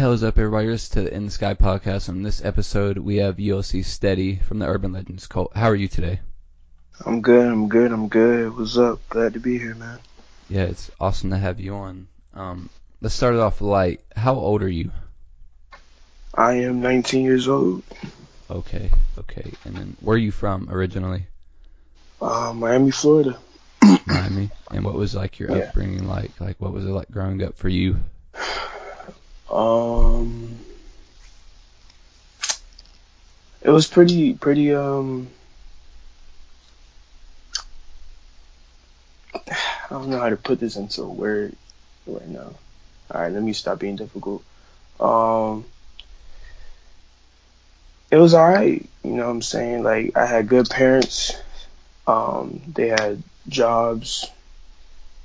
hell is up, everybody? You're listening to the In the Sky podcast. On this episode, we have ULC Stedy from the Urban Legends cult. How are you today? I'm good. What's up? Glad to be here, man. Yeah, it's awesome to have you on. Let's start it off light. How old are you? I am 19 years old. Okay. And then, where are you from originally? Miami, Florida. Miami. And what was like your upbringing like? Like, what was it like growing up for you? It was pretty. I don't know how to put this into a word right now. All right, let me stop being difficult. It was alright. You know what I'm saying? Like, I had good parents. They had jobs.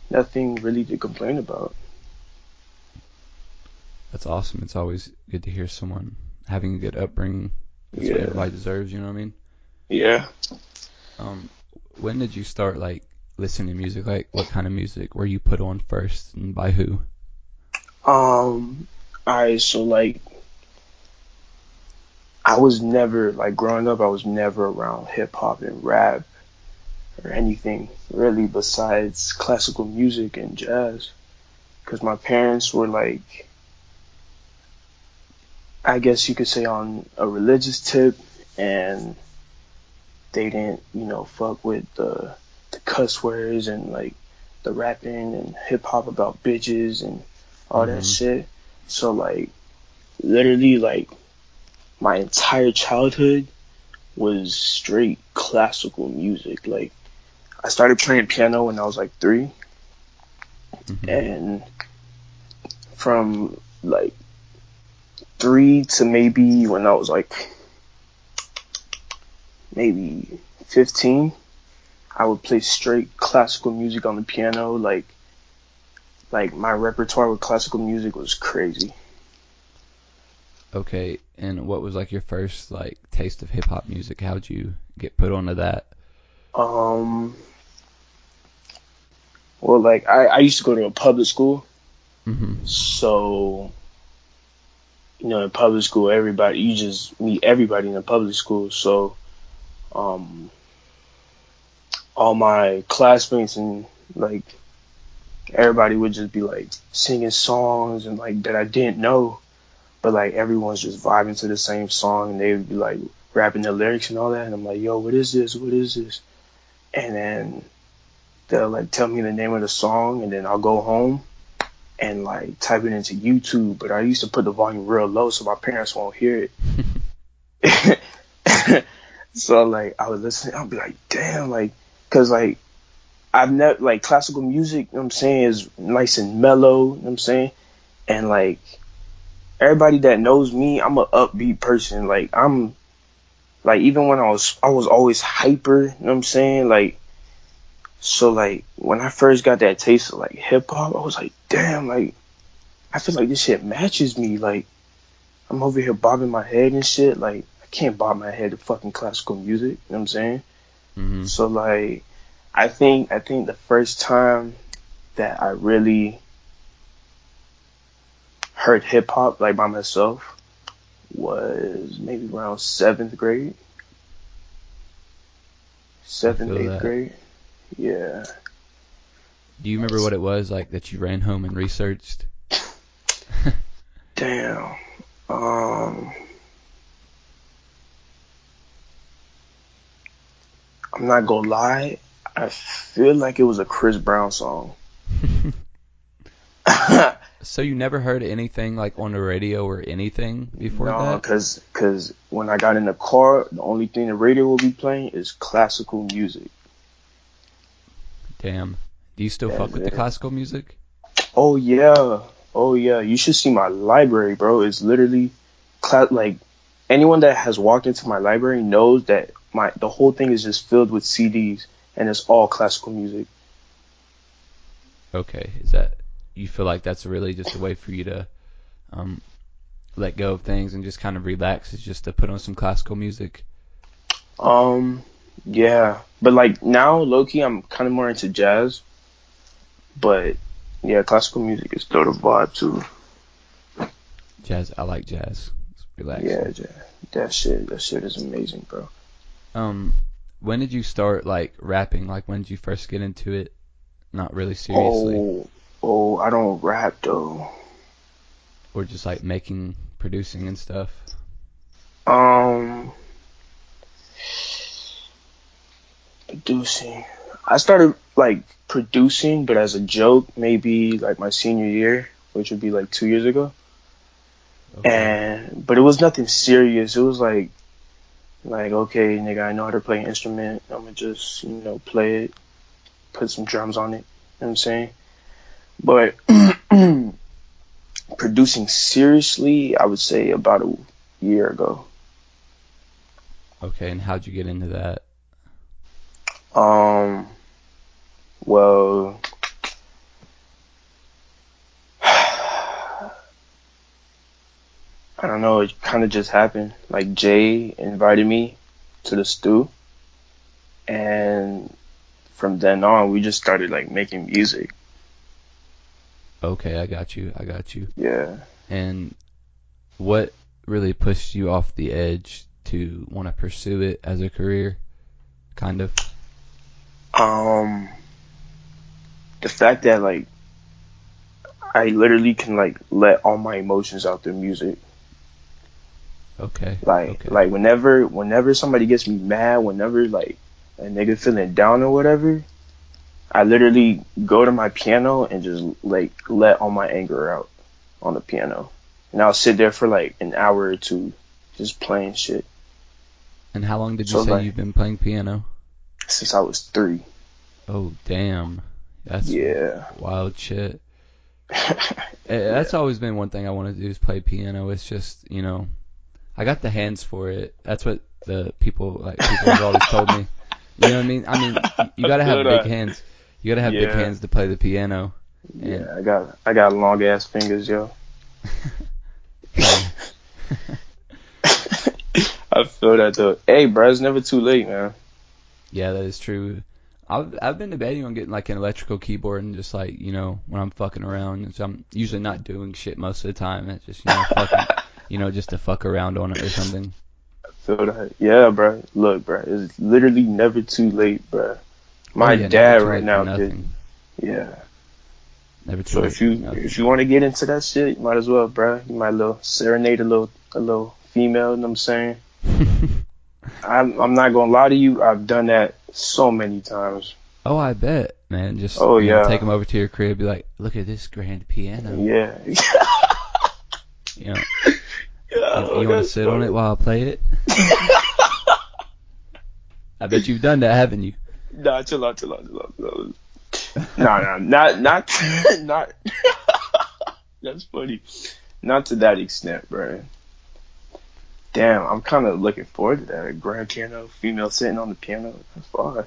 Nothing really to complain about. That's awesome. It's always good to hear someone having a good upbringing. That's what everybody deserves, you know what I mean? Yeah. When did you start, like, listening to music? Like, what kind of music were you put on first, and by who? Alright, so, like, I was never, like, growing up, I was never around hip-hop and rap or anything, really, besides classical music and jazz. Because my parents were, like, I guess you could say on a religious tip, and they didn't, fuck with the cuss words and like the rapping and hip hop about bitches and all that shit. So like literally like my entire childhood was straight classical music. Like I started playing piano when I was like 3, and from like 3 to maybe when I was like maybe 15, I would play straight classical music on the piano. Like my repertoire with classical music was crazy. Okay, and what was like your first like taste of hip hop music? How'd you get put onto that? Well, like I used to go to a public school, so in public school, you just meet everybody in a public school. So, all my classmates and like everybody would just be like singing songs and like that I didn't know, but like everyone's just vibing to the same song and they would be like rapping the lyrics and all that. And I'm like, yo, what is this? And then they'll like tell me the name of the song, and then I'll go home and like type it into YouTube, but I used to put the volume real low so my parents won't hear it. So like I would listen, I'll be like, damn, like, cause like I've never like classical music, you know what I'm saying, is nice and mellow, you know what I'm saying? And like everybody that knows me, I'm an upbeat person. Like I'm like even when I was always hyper, you know what I'm saying? Like so like when I first got that taste of like hip hop, I was like, damn, like I feel like this shit matches me. Like I'm over here bobbing my head and shit. Like I can't bob my head to fucking classical music. You know what I'm saying? So like I think the first time that I really heard hip hop like by myself was maybe around 7th grade. 8th grade. Yeah. Do you remember what it was like that you ran home and researched? Damn. I'm not gonna lie. I feel like it was a Chris Brown song. So you never heard anything like on the radio or anything before that? No, cause when I got in the car, the only thing the radio will be playing is classical music. Damn. Do you still fuck with the classical music? Oh yeah. You should see my library, bro. It's literally like anyone that has walked into my library knows that the whole thing is just filled with CDs and it's all classical music. Okay. You feel like that's really just a way for you to let go of things and just kind of relax, is just to put on some classical music? Yeah. But like now, low-key, I'm kind of more into jazz. But yeah, classical music is still the vibe too. Jazz. I like jazz. It's Yeah, relaxing. that shit is amazing, bro. Um, when did you start like rapping? Like when did you first get into it? Not really seriously, Oh, I don't rap though. or just like making, producing and stuff. Um, producing. I started like producing, but as a joke, maybe like my senior year, which would be like 2 years ago. Okay. And but it was nothing serious. It was like okay, nigga, I know how to play an instrument. I'm gonna just play it, put some drums on it. You know what I'm saying? But producing seriously, I would say about a year ago. Okay, and how'd you get into that? Um, well, I don't know. It kind of just happened. Like Jay invited me to the stew, and from then on, we just started like making music. Okay, I got you. I got you. Yeah. And what really pushed you off the edge to want to pursue it as a career? Kind of. Um, the fact that like I literally can like let all my emotions out through music. Okay. Like Okay. like whenever somebody gets me mad, whenever like a nigga feeling down or whatever, I literally go to my piano and just like let all my anger out on the piano. And I'll sit there for like an hour or two just playing shit. And how long did you So say like you've been playing piano? since I was 3. Oh, damn. That's Yeah. wild shit. Yeah. That's always been one thing I want to do is play piano. It's just, I got the hands for it. That's what the people have always told me. You know what I mean? I mean, you I gotta feel have big that. hands. You gotta have big Yeah. hands to play the piano. And Yeah, I got long ass fingers, yo. hey, I feel that though. Hey, bro, it's never too late, man. yeah, that is true. I've been debating on getting like an electrical keyboard and just like when I'm fucking around. So I'm usually not doing shit most of the time. It's just fucking just to fuck around on it or something. Feel that. Yeah, bro. Look, bro, it's literally never too late, bro. Oh My yeah, never dad too right late for now did. nothing. Yeah. Never too So late if for you nothing. want to get into that shit, you might as well, bro. You might little serenade a little female. You know what I'm saying? I'm not gonna lie to you. I've done that so many times. Oh, I bet, man. Just Oh take yeah, them over to your crib, be like, look at this grand piano. yeah. You know, Yeah, you want to that's sit on it funny. while I play it? I bet you've done that, haven't you? Nah, chill out, chill out, chill out, chill out. Nah, not, not. That's funny. Not to that extent, bro. Damn, I'm kind of looking forward to that. A grand piano, female sitting on the piano. That's fine.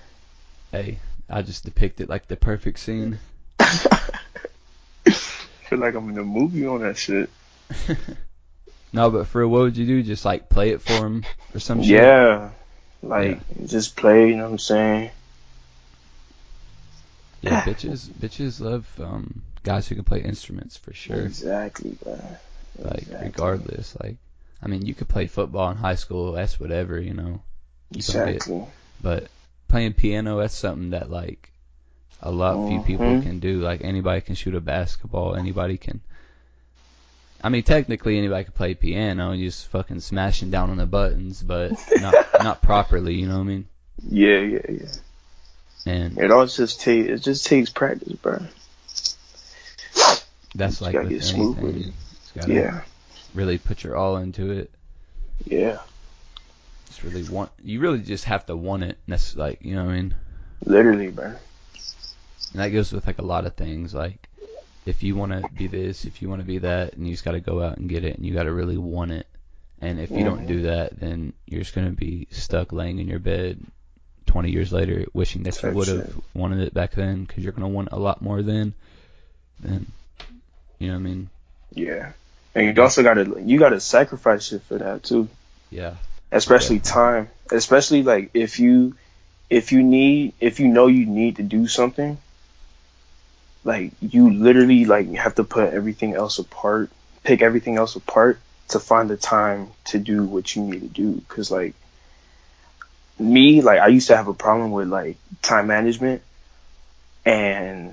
Hey, I just depicted like the perfect scene. Feel like I'm in a movie on that shit. No, but for real, what would you do? Just like play it for him or some shit? Yeah, Yeah. like just play. You know what I'm saying? Yeah, bitches love guys who can play instruments for sure. Exactly, bro. Like Exactly. regardless, like I mean, you could play football in high school, that's whatever, you gonna get. Exactly. But playing piano, that's something that like a lot few people Hmm. can do. Like anybody can shoot a basketball, anybody can. I mean, technically anybody can play piano, you just fucking smashing down on the buttons, but not properly. You know what I mean? Yeah, yeah, yeah. And It just takes practice, bro. You that's just like gotta with get smooth with anything, it. just gotta Yeah, really put your all into it. yeah. Just really want. You really just have to want it. And that's like you know what I mean. Literally, bro. And that goes with like a lot of things. Like if you want to be this, if you want to be that, and you just got to go out and get it, and you got to really want it. And if you don't Hmm. do that, then you're just gonna be stuck laying in your bed 20 years later, wishing that you Type would have shit. wanted it back then, because you're gonna want a lot more then. Then you know what I mean? Yeah. And you But also gotta sacrifice shit for that too. yeah, Especially definitely. time. Especially like if you know you need to do something, like you literally like have to put everything else apart pick everything else apart to find the time to do what you need to do. Because like me, like I used to have a problem with like time management, and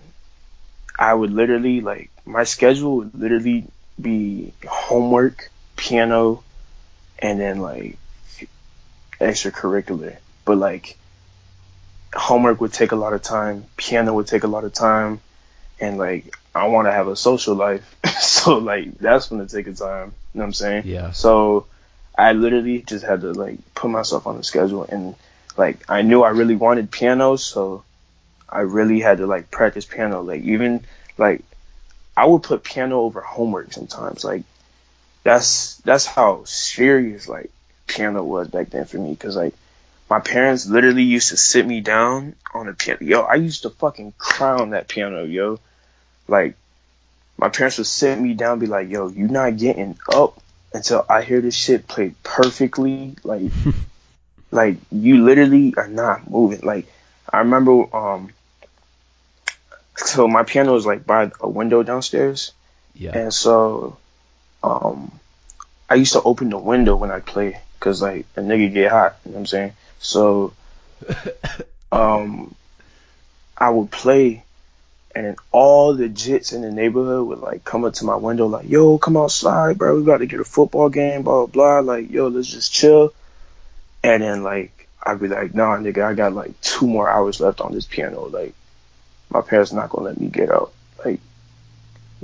I would literally like my schedule would literally be homework, piano, and then like extracurricular. But like homework would take a lot of time, piano would take a lot of time, and like I want to have a social life. So like that's gonna take a time. You know what I'm saying? Yeah. So I literally just had to like put myself on the schedule, and like I knew I really wanted piano, so I really had to like practice piano. Like even like I would put piano over homework sometimes. Like that's how serious like piano was back then for me. Because like my parents literally used to sit me down on the piano. Yo, I used to fucking cry on that piano, yo. Like my parents would sit me down and be like, yo, you not getting up until I hear this shit played perfectly. Like like you literally are not moving. Like I remember so my piano was like by a window downstairs. Yeah. And so I used to open the window when I play, because like a nigga get hot, you know what I'm saying? So I would play, and all the jits in the neighborhood would like come up to my window like, yo, come outside, bro, we about to get a football game, blah blah blah, like, yo, let's just chill. And then like I'd be like, nah nigga, I got like 2 more hours left on this piano. Like my parents not gonna let me get out. Like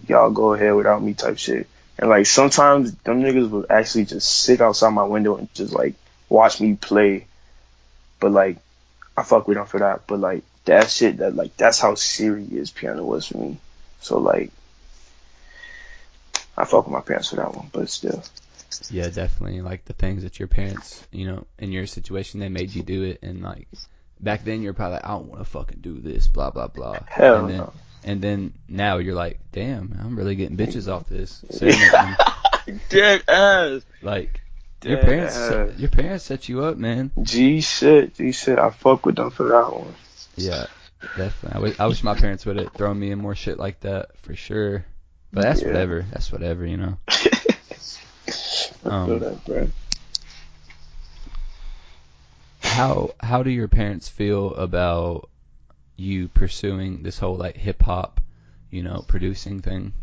y'all go ahead without me type shit. And like sometimes them niggas would actually just sit outside my window and just like watch me play. But like I fuck with them for that. But like that shit, that like that's how serious piano was for me. So like I fuck with my parents for that one, but still. Yeah, definitely. Like the things that your parents, you know, in your situation, they made you do it, and like back then you're probably like, I don't want to fucking do this, blah blah blah. Hell no. And then now you're like, damn, I'm really getting bitches off this. Dead ass. Like Dead your parents set you up, man. G shit. I fuck with them for that one. Yeah, definitely. I wish my parents would have thrown me in more shit like that for sure. But that's whatever. That's whatever, you know. I feel that, bro. How do your parents feel about you pursuing this whole like hip hop, you know, producing thing?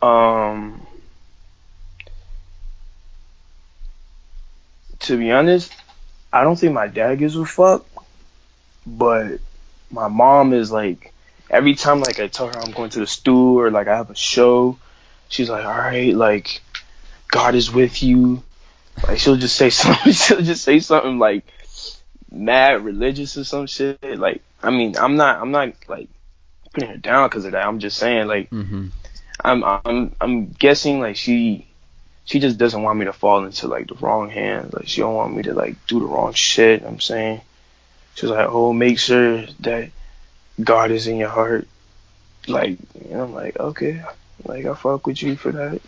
To be honest, I don't think my dad gives a fuck, but my mom is like, every time like I tell her I'm going to the stool or like I have a show, she's like, all right, like God is with you. Like she'll just say something like mad religious or some shit. Like I mean, I'm not like putting her down because of that. I'm just saying like I'm guessing like she just doesn't want me to fall into like the wrong hands. Like she don't want me to like do the wrong shit. You know what I'm saying, she's like, oh, make sure that God is in your heart. Like, you know, I'm like, okay, like I fuck with you for that.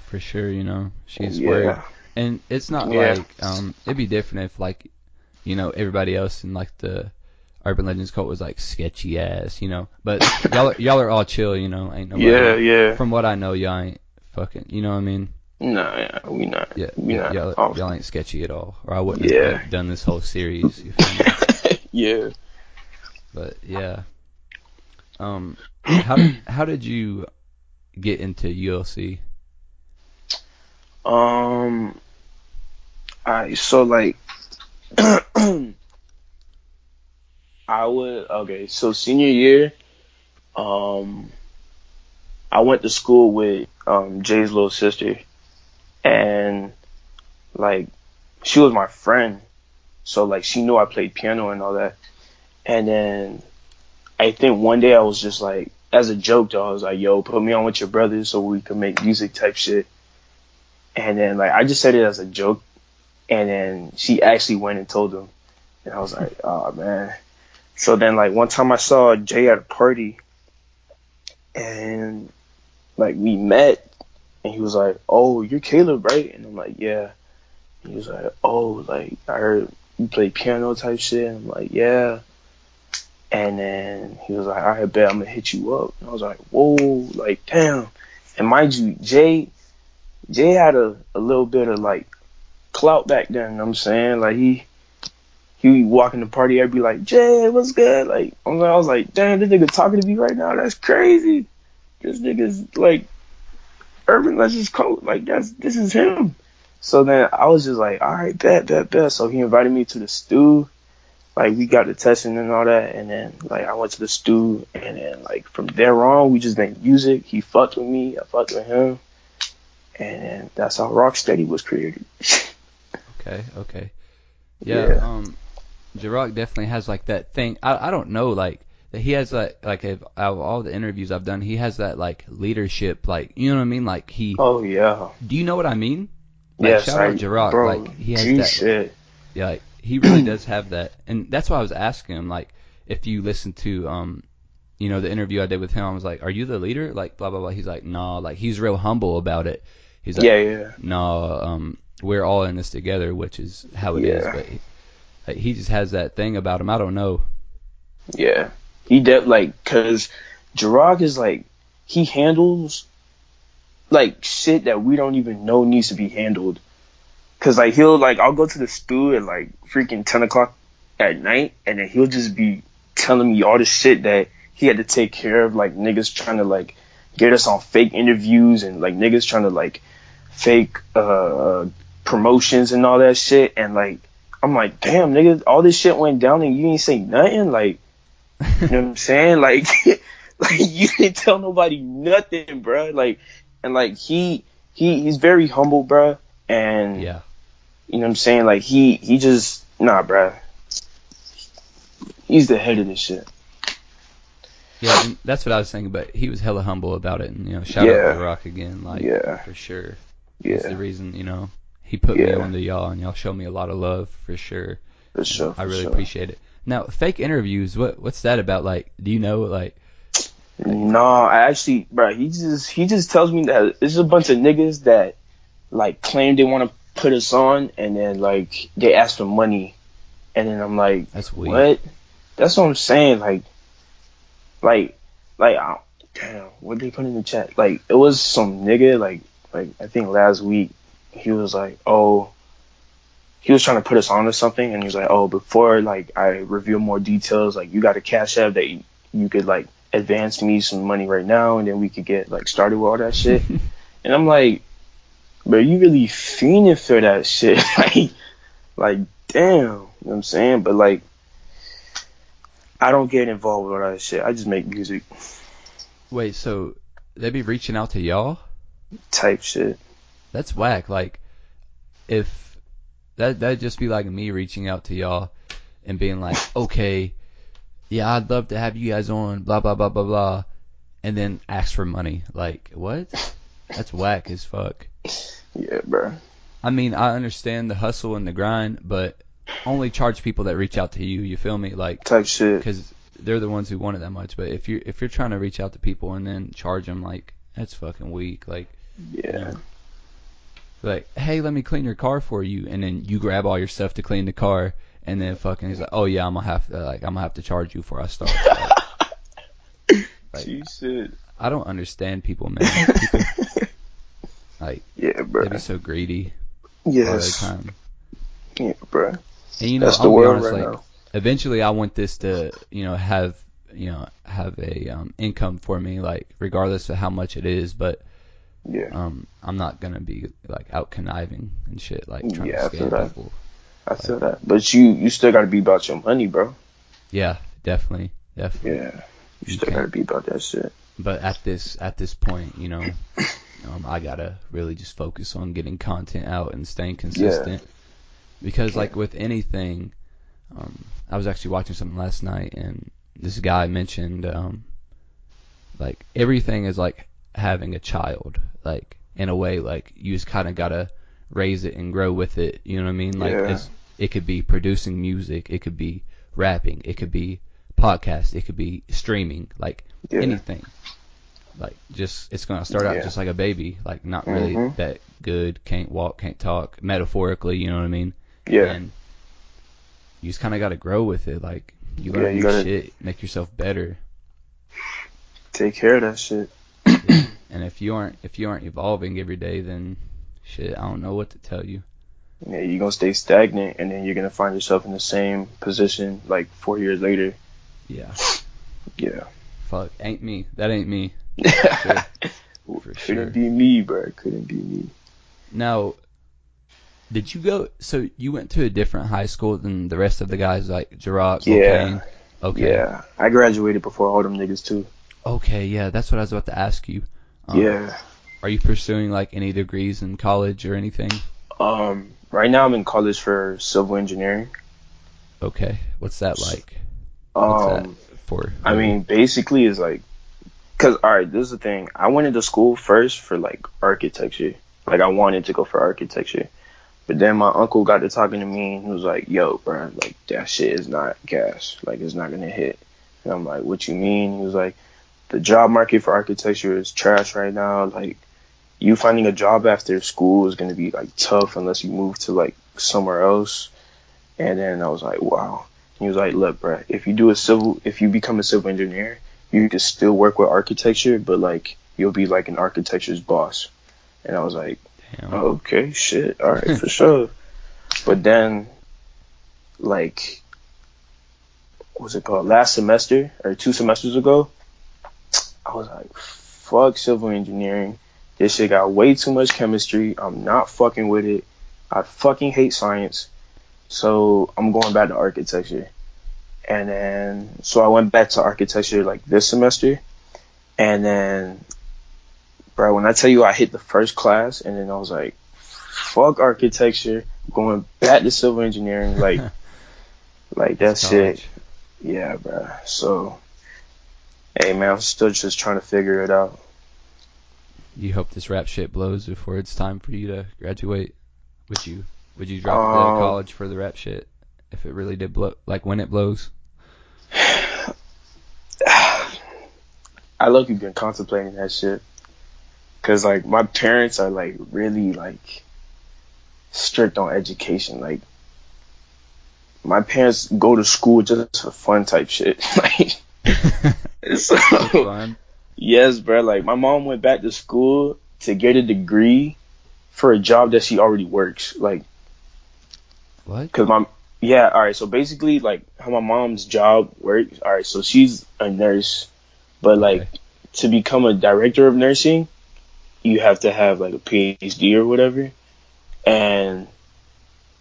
For sure, you know, she's worried. And it's not like it'd be different if like, you know, everybody else in like the Urban Legends cult was like sketchy ass, you know. But y'all are all chill, you know. Ain't nobody. Yeah. From what I know, y'all ain't fucking. You know what I mean? No, we not. Yeah, we not. Y'all ain't sketchy at all, or I wouldn't have done this whole series. You feel me? Yeah. But yeah. How did you get into ULC? So like so senior year, I went to school with Jay's little sister, and like she was my friend, so like she knew I played piano and all that. And then I think one day I was just like, as a joke though, I was like, yo, put me on with your brothers so we can make music type shit. And then like I just said it as a joke, and then she actually went and told him, and I was like, oh man. So then like one time I saw Jay at a party, and like we met, and he was like, oh, you're Caleb, right? And I'm like, yeah. And he was like, oh, like I heard you play piano type shit. And I'm like, yeah. And then he was like, all right, bet, I'm gonna hit you up. And I was like, whoa, like, damn. And mind you, Jay had a little bit of like clout back then, you know what I'm saying? Like he would walk in the party, I'd be like, Jay, what's good? Like I was like, damn, this nigga talking to me right now, that's crazy. This nigga's like Urban Legends coach, like this is him. So then I was just like, all right, bet. So he invited me to the stew. Like we got the testing and all that, and then like I went to the stew, and then like from there on we just made music. He fucked with me, I fucked with him, and then that's how Stedy was created. Okay. Yeah. J-Rock definitely has like that thing. I don't know, like that he has like out of all the interviews I've done, he has that like leadership, like you know what I mean, like he. Oh yeah. Do you know what I mean? Like, yes, shout out J-Rock, bro. like he has that. Shit. Yeah, like, he really does have that, and that's why I was asking him, like, if you listen to, you know, the interview I did with him, I was like, are you the leader? Like, blah, blah, blah. He's like, no, like, he's real humble about it. He's like, yeah. No, we're all in this together, which is how it is, but he just has that thing about him. I don't know. Yeah. Cause J-Rock is like, he handles, like, shit that we don't even know needs to be handled. Cause like I'll go to the stew at like freaking 10 o'clock at night, and then he'll just be telling me all the shit that he had to take care of, like niggas trying to like get us on fake interviews, and like niggas trying to like fake promotions and all that shit. And like I'm like, damn nigga, all this shit went down and you ain't say nothing. Like, you know what I'm saying? Like, like you didn't tell nobody nothing, bro. Like, and like he's very humble, bro. And yeah. You know what I'm saying? Like he just bruh. He's the head of this shit. Yeah, and that's what I was thinking, but he was hella humble about it, and you know, shout out to Rock again, like for sure. Yeah. That's the reason, you know, he put me on to y'all, and y'all showed me a lot of love for sure. For sure. I really appreciate it. Now, fake interviews, what's that about? Like, do you know, like? No, I actually, bro, he just tells me that there's a bunch of niggas that like claim they want to put us on, and then like they ask for money, and then I'm like, that's weird. What? That's what I'm saying. Like, damn, what did they put in the chat? Like, it was some nigga, like I think last week, he was like, oh, he was trying to put us on or something, and he was like, oh, before like I reveal more details, like you got a cash app that you could like advance me some money right now, and then we could get like started with all that shit. And I'm like, bro, you really fiending for that shit. like, damn. You know what I'm saying? But, like, I don't get involved with all that shit. I just make music. Wait, so they be reaching out to y'all? Type shit. That's whack. Like, if that'd just be like me reaching out to y'all and being like, okay, yeah, I'd love to have you guys on, blah, blah, blah, blah, blah, and then ask for money. Like, what? That's whack as fuck. Yeah, bro. I mean, I understand the hustle and the grind, but only charge people that reach out to you. You feel me? Like type shit. Because they're the ones who want it that much. But if you're trying to reach out to people and then charge them, like that's fucking weak. Like yeah. You know, like, hey, let me clean your car for you, and then you grab all your stuff to clean the car, and then fucking he's like, oh yeah, I'm gonna have to charge you before I start. Like, shit. I don't understand people, man. People, like, yeah, bro. They be so greedy. Yes. All the time. Yeah, bro. And you know, that's the I'll be world honest, right like, now. Eventually I want this to, have a income for me, like regardless of how much it is, but yeah. I'm not gonna be like out conniving and shit, like trying to scam people. I feel that. But you still gotta be about your money, bro. Yeah, definitely. Yeah. You still gotta be about that shit. But at this point, I gotta really just focus on getting content out and staying consistent. Yeah. Because like with anything, I was actually watching something last night, and this guy mentioned like everything is like having a child, like in a way, like you just kind of gotta raise it and grow with it. You know what I mean? Like it could be producing music, it could be rapping, it could be podcast, it could be streaming, like anything. Like just it's gonna start out just like a baby, like not really that good, can't walk, can't talk, metaphorically, you know what I mean? Yeah. And you just kind of got to grow with it, like You Yeah, learn you new gotta shit, make yourself better. take care of that shit. Yeah. And if you aren't evolving every day, then shit, I don't know what to tell you. Yeah, you're gonna stay stagnant, and then you're gonna find yourself in the same position like 4 years later. Yeah. Yeah. Fuck, ain't me. That ain't me. For sure. For sure. Couldn't be me, bro. Couldn't be me. Now, did you go? So you went to a different high school than the rest of the guys, like Jirok, Yeah. Volcane? Okay. Yeah. I graduated before all them niggas too. Okay, yeah, that's what I was about to ask you. Yeah. Are you pursuing like any degrees in college or anything? Right now I'm in college for civil engineering. Okay, what's that like? What's that for? I mean, basically it's like, cause alright, this is the thing. I went into school first for like architecture. Like I wanted to go for architecture. But then my uncle got to talking to me and he was like, yo, bro, like that shit is not gas. Like it's not gonna hit. And I'm like, what you mean? He was like, the job market for architecture is trash right now. Like you finding a job after school is gonna be like tough unless you move to like somewhere else. And then I was like, wow. He was like, look, bro, if you become a civil engineer, you can still work with architecture, but like you'll be like an architecture's boss. And I was like, Damn. okay, shit, all right, for sure. But then, like, what's it called? Last semester or 2 semesters ago, I was like, fuck civil engineering. This shit got way too much chemistry. I'm not fucking with it. I fucking hate science. So I'm going back to architecture. And then, so I went back to architecture like this semester. And then, bro, when I tell you I hit the first class and then I was like, fuck architecture, going back to civil engineering, like that shit. Yeah, bro. So, hey, man, I'm still just trying to figure it out. You hope this rap shit blows before it's time for you to graduate? Would you drop out of college for the rap shit if it really did blow? Like when it blows? I low-key been contemplating that shit. Cause like my parents are like really like strict on education. Like my parents go to school just for fun type shit. Like so Fun. yes, bro. Like my mom went back to school to get a degree for a job that she already works. Like What? cause yeah, all right. So basically, like how my mom's job works. All right, so she's a nurse, but like to become a director of nursing, you have to have like a PhD or whatever. And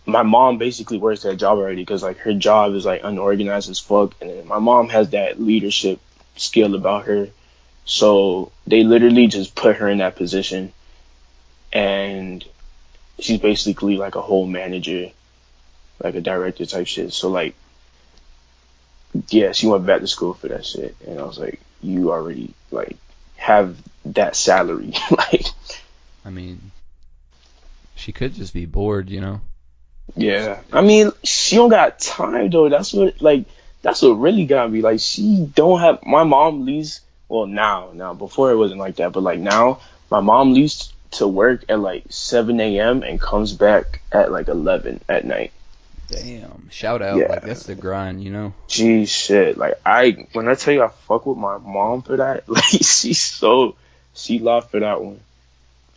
my mom basically works that job already because like her job is like unorganized as fuck, and then my mom has that leadership skill about her. So they literally just put her in that position, and she's basically like a whole manager, like a director type shit. So like, yeah, she went back to school for that shit, and I was like, you already like have that salary, like. I mean, she could just be bored, you know? Yeah, I mean, she don't got time though. That's what really got me. Like, she don't have. My mom leaves. Well, now, before it wasn't like that, but like now, my mom leaves to work at like 7 a.m. and comes back at like 11 at night. Damn. Shout out. Yeah. Like, that's the grind, you know? Gee, shit. Like, when I tell you I fuck with my mom for that, like, she lost for that one.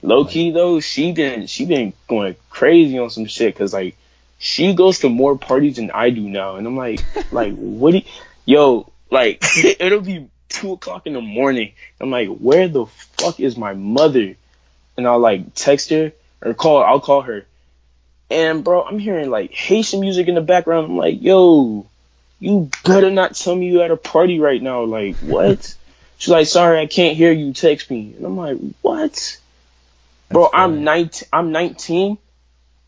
Low key though, she been going crazy on some shit because like she goes to more parties than I do now, and I'm like what do yo, like it'll be 2 o'clock in the morning. I'm like, where the fuck is my mother? And I'll like text her or I'll call her, and bro, I'm hearing like Haitian music in the background. I'm like, yo, you better not tell me you at a party right now. Like, what? She's like, sorry, I can't hear you. Text me. And I'm like, what? Bro, I'm 19,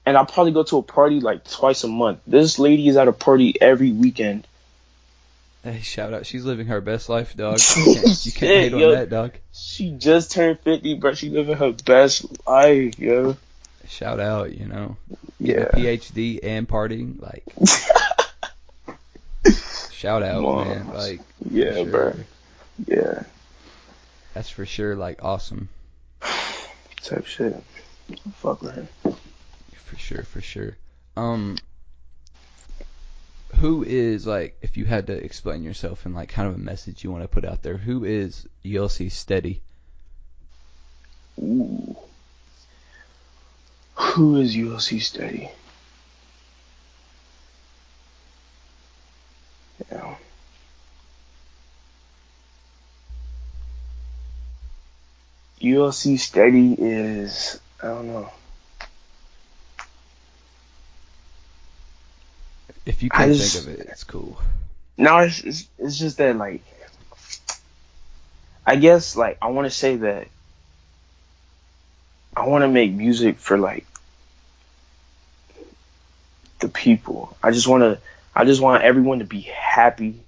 and I'll probably go to a party like twice a month. This lady is at a party every weekend. Hey, shout out. She's living her best life, dog. You can't hate on that, dog. She just turned 50, bro. She living her best life, yo. Shout out, you know. Yeah. A PhD and partying, like. Shout out, man. Like. Yeah, sure. bro. Yeah. That's for sure, like, awesome. Type shit. Fuck with her. For sure. Who is, like, if you had to explain yourself and, like, kind of a message you want to put out there, who is ULC Stedy? Ooh. Who is ULC Stedy? Yeah. ULC Stedy is, I don't know. If you can't think of it, it's cool. No, it's just that, like, I guess, like, I want to say that I want to make music for, like, the people. I just want everyone to be happy. You know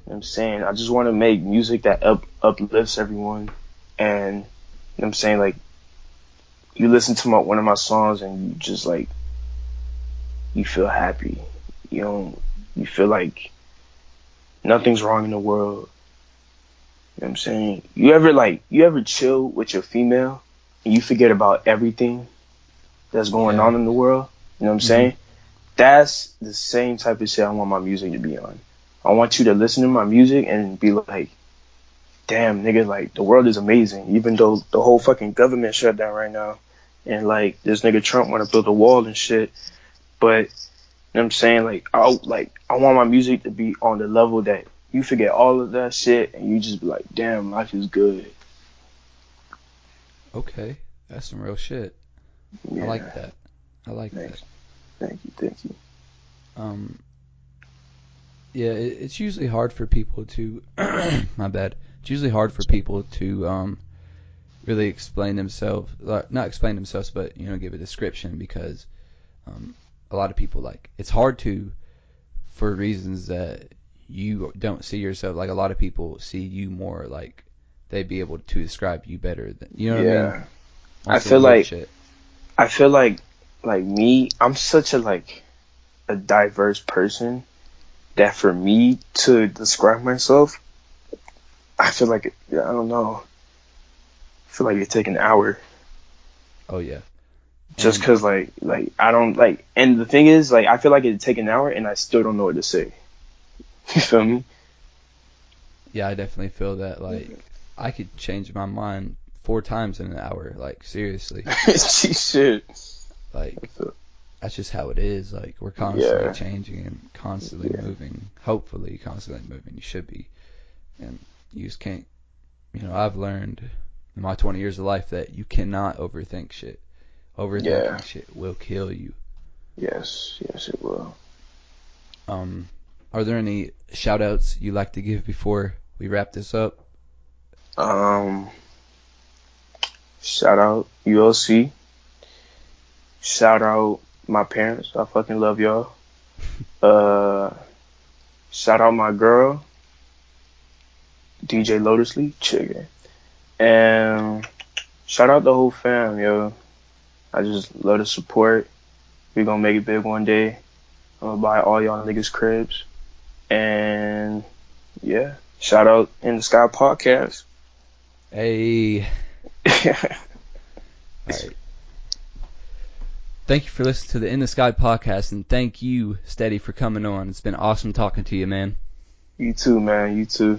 what I'm saying? I just want to make music that uplifts everyone. And, you know what I'm saying? Like, you listen to one of my songs and you just, like, you feel happy. You feel like nothing's wrong in the world. You know what I'm saying? You ever chill with your female and you forget about everything that's going on in the world? You know what I'm saying? That's the same type of shit I want my music to be on. I want you to listen to my music and be like, damn, nigga, like, the world is amazing. Even though the whole fucking government shut down right now. And, like, this nigga Trump want to build a wall and shit. But, you know what I'm saying? Like, I want my music to be on the level that you forget all of that shit and you just be like, damn, life is good. Okay. That's some real shit. Yeah. I like that. Thank you. Yeah, it's usually hard for people to, my bad. It's usually hard for people to, really explain themselves, not explain themselves, but, you know, give a description because, a lot of people, like, it's hard to, for reasons that you don't see yourself, like, a lot of people see you more, like, they'd be able to describe you better than, you know what I mean? I feel like me, I'm such a diverse person that for me to describe myself, I feel like, I don't know, I feel like it'd take an hour. Oh, yeah. Just cause like I don't like, and the thing is, like, I feel like it'd take an hour and I still don't know what to say. You feel me? Yeah, I definitely feel that. Like, I could change my mind 4 times in an hour. Like, seriously. Shit. Like, that's just how it is. Like, we're constantly changing and constantly moving. Hopefully, constantly moving. You should be. And you just can't. You know, I've learned in my 20 years of life that you cannot overthink shit. Overthinking shit will kill you. Yes, it will. Are there any shout outs you like to give before we wrap this up? Shout out ULC. Shout out my parents. I fucking love y'all. Shout out my girl, DJ Lotusley, chicken. And shout out the whole fam, yo. I just love the support. We gonna make it big one day. I'm gonna buy all y'all niggas cribs. And yeah, shout out In the Sky Podcast. Hey. Alright. Thank you for listening to the In the Sky Podcast, and thank you, Stedy, for coming on. It's been awesome talking to you, man. You too, man. You too.